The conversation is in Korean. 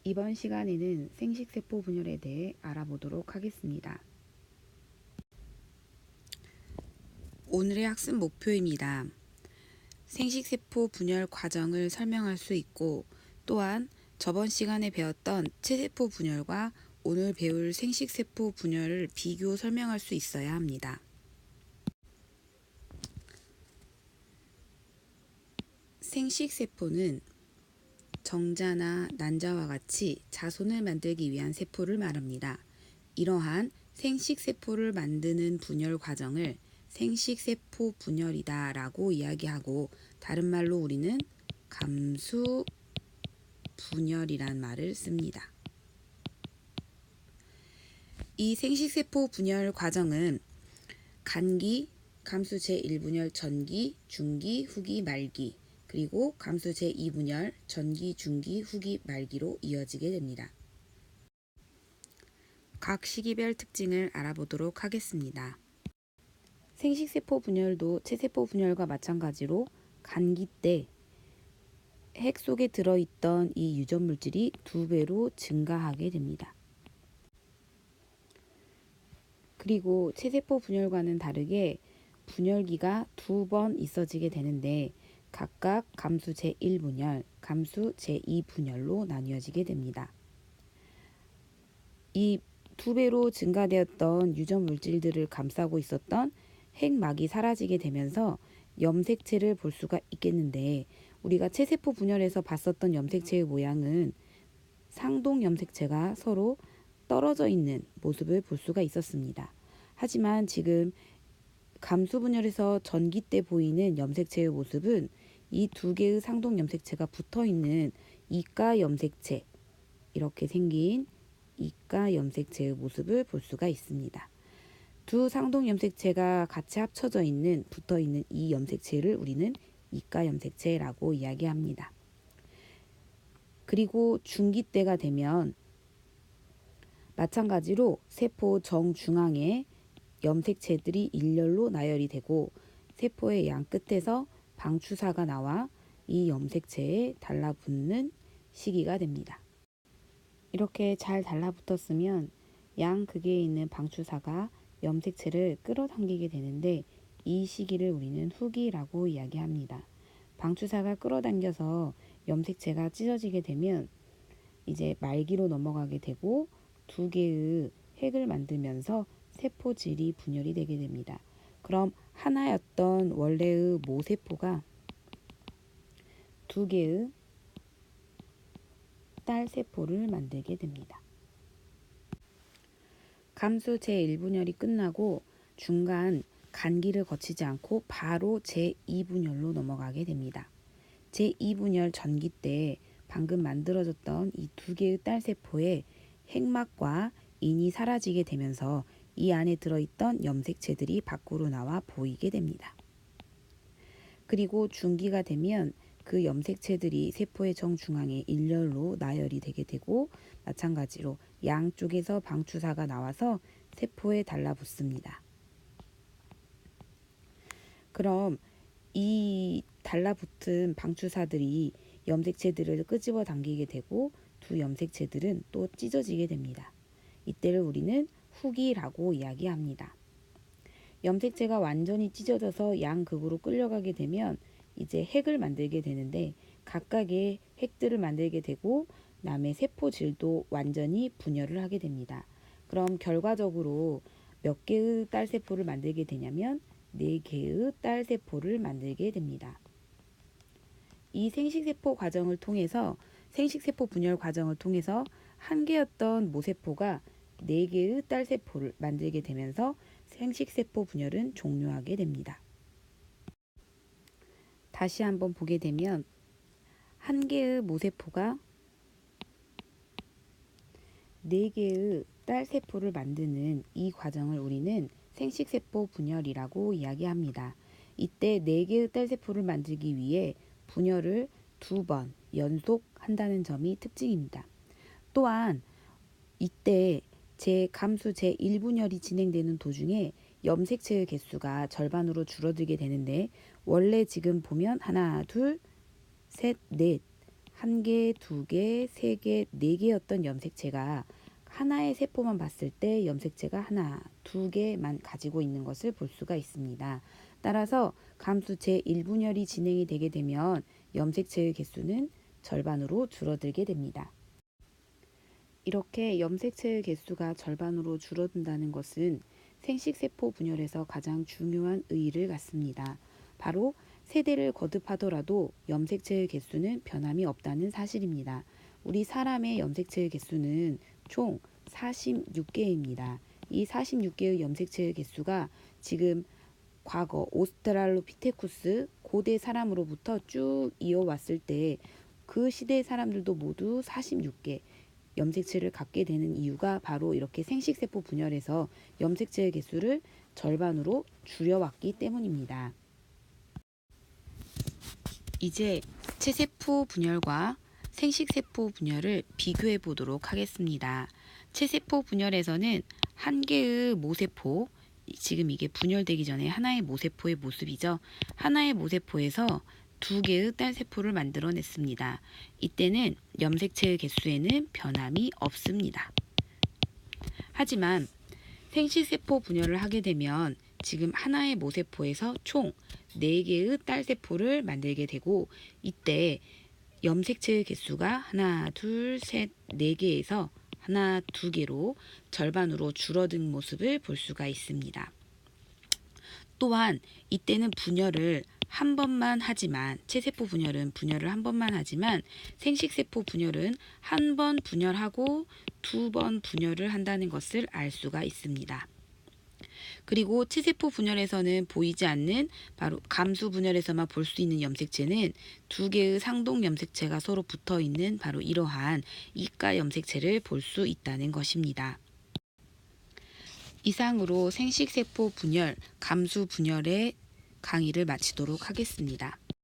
이번 시간에는 생식세포 분열에 대해 알아보도록 하겠습니다. 오늘의 학습 목표입니다. 생식세포 분열 과정을 설명할 수 있고, 또한 저번 시간에 배웠던 체세포 분열과 오늘 배울 생식세포 분열을 비교 설명할 수 있어야 합니다. 생식세포는 정자나 난자와 같이 자손을 만들기 위한 세포를 말합니다. 이러한 생식세포를 만드는 분열 과정을 생식세포 분열이다 라고 이야기하고, 다른 말로 우리는 감수 분열이란 말을 씁니다. 이 생식세포 분열 과정은 간기, 감수 제1분열 전기, 중기, 후기, 말기, 그리고 감수 제2분열 전기, 중기, 후기, 말기로 이어지게 됩니다. 각 시기별 특징을 알아보도록 하겠습니다. 생식세포 분열도 체세포 분열과 마찬가지로 간기 때 핵 속에 들어있던 이 유전물질이 2배로 증가하게 됩니다. 그리고 체세포 분열과는 다르게 분열기가 2번 있어지게 되는데, 각각 감수 제1분열, 감수 제2분열로 나뉘어지게 됩니다. 이 2배로 증가되었던 유전 물질들을 감싸고 있었던 핵막이 사라지게 되면서 염색체를 볼 수가 있겠는데, 우리가 체세포 분열에서 봤었던 염색체의 모양은 상동 염색체가 서로 떨어져 있는 모습을 볼 수가 있었습니다. 하지만 지금 감수 분열에서 전기 때 보이는 염색체의 모습은 이 2개의 상동 염색체가 붙어 있는 이가 염색체, 이렇게 생긴 이가 염색체의 모습을 볼 수가 있습니다. 두 상동 염색체가 같이 합쳐져 있는, 붙어 있는 이 염색체를 우리는 이가 염색체라고 이야기합니다. 그리고 중기 때가 되면 마찬가지로 세포 정중앙에 염색체들이 일렬로 나열이 되고, 세포의 양 끝에서 방추사가 나와 이 염색체에 달라붙는 시기가 됩니다. 이렇게 잘 달라붙었으면 양 극에 있는 방추사가 염색체를 끌어당기게 되는데, 이 시기를 우리는 후기라고 이야기합니다. 방추사가 끌어당겨서 염색체가 찢어지게 되면 이제 말기로 넘어가게 되고, 2개의 핵을 만들면서 세포질이 분열이 되게 됩니다. 그럼 하나였던 원래의 모세포가 2개의 딸세포를 만들게 됩니다. 감수 제1분열이 끝나고 중간 간기를 거치지 않고 바로 제2분열로 넘어가게 됩니다. 제2분열 전기 때 방금 만들어졌던 이 2개의 딸세포의 핵막과 인이 사라지게 되면서 이 안에 들어있던 염색체들이 밖으로 나와 보이게 됩니다. 그리고 중기가 되면 그 염색체들이 세포의 정중앙에 일렬로 나열이 되게 되고, 마찬가지로 양쪽에서 방추사가 나와서 세포에 달라붙습니다. 그럼 이 달라붙은 방추사들이 염색체들을 끄집어 당기게 되고, 두 염색체들은 또 찢어지게 됩니다. 이때를 우리는 후기라고 이야기합니다. 염색체가 완전히 찢어져서 양극으로 끌려가게 되면 이제 핵을 만들게 되는데, 각각의 핵들을 만들게 되고 남의 세포질도 완전히 분열을 하게 됩니다. 그럼 결과적으로 몇 개의 딸세포를 만들게 되냐면 4개의 딸세포를 만들게 됩니다. 이 생식세포 과정을 통해서, 생식세포 분열 과정을 통해서 한 개였던 모세포가 4개의 딸세포를 만들게 되면서 생식세포 분열은 종료하게 됩니다. 다시 한번 보게 되면 한 개의 모세포가 4개의 딸세포를 만드는 이 과정을 우리는 생식세포 분열이라고 이야기합니다. 이때 4개의 딸세포를 만들기 위해 분열을 2번 연속한다는 점이 특징입니다. 또한 이때 감수 제1분열이 진행되는 도중에 염색체의 개수가 절반으로 줄어들게 되는데, 원래 지금 보면 하나, 둘, 셋, 넷, 1개, 2개, 3개, 4개였던 염색체가 하나의 세포만 봤을 때 염색체가 하나, 2개만 가지고 있는 것을 볼 수가 있습니다. 따라서 감수 제1분열이 진행이 되게 되면 염색체의 개수는 절반으로 줄어들게 됩니다. 이렇게 염색체의 개수가 절반으로 줄어든다는 것은 생식세포 분열에서 가장 중요한 의의를 갖습니다. 바로 세대를 거듭하더라도 염색체의 개수는 변함이 없다는 사실입니다. 우리 사람의 염색체의 개수는 총 46개입니다. 이 46개의 염색체의 개수가 지금 과거 오스트랄로피테쿠스 고대 사람으로부터 쭉 이어왔을 때 그 시대의 사람들도 모두 46개 염색체를 갖게 되는 이유가 바로 이렇게 생식세포 분열에서 염색체의 개수를 절반으로 줄여왔기 때문입니다. 이제 체세포 분열과 생식세포 분열을 비교해 보도록 하겠습니다. 체세포 분열에서는 한 개의 모세포, 지금 이게 분열되기 전에 하나의 모세포의 모습이죠. 하나의 모세포에서 2개의 딸세포를 만들어냈습니다. 이때는 염색체의 개수에는 변함이 없습니다. 하지만 생식세포 분열을 하게 되면 지금 하나의 모세포에서 총 4개의 딸세포를 만들게 되고 이때 염색체의 개수가 하나, 둘, 셋, 4개에서 하나, 2개로 절반으로 줄어든 모습을 볼 수가 있습니다. 또한 이때는 분열을 한 번만 하지만 체세포 분열은 분열을 한 번만 하지만 생식세포 분열은 한 번 분열하고 2번 분열을 한다는 것을 알 수가 있습니다. 그리고 체세포 분열에서는 보이지 않는 바로 감수 분열에서만 볼 수 있는 염색체는 2개의 상동 염색체가 서로 붙어 있는 바로 이러한 이가 염색체를 볼 수 있다는 것입니다. 이상으로 생식세포 분열, 감수 분열의 강의를 마치도록 하겠습니다.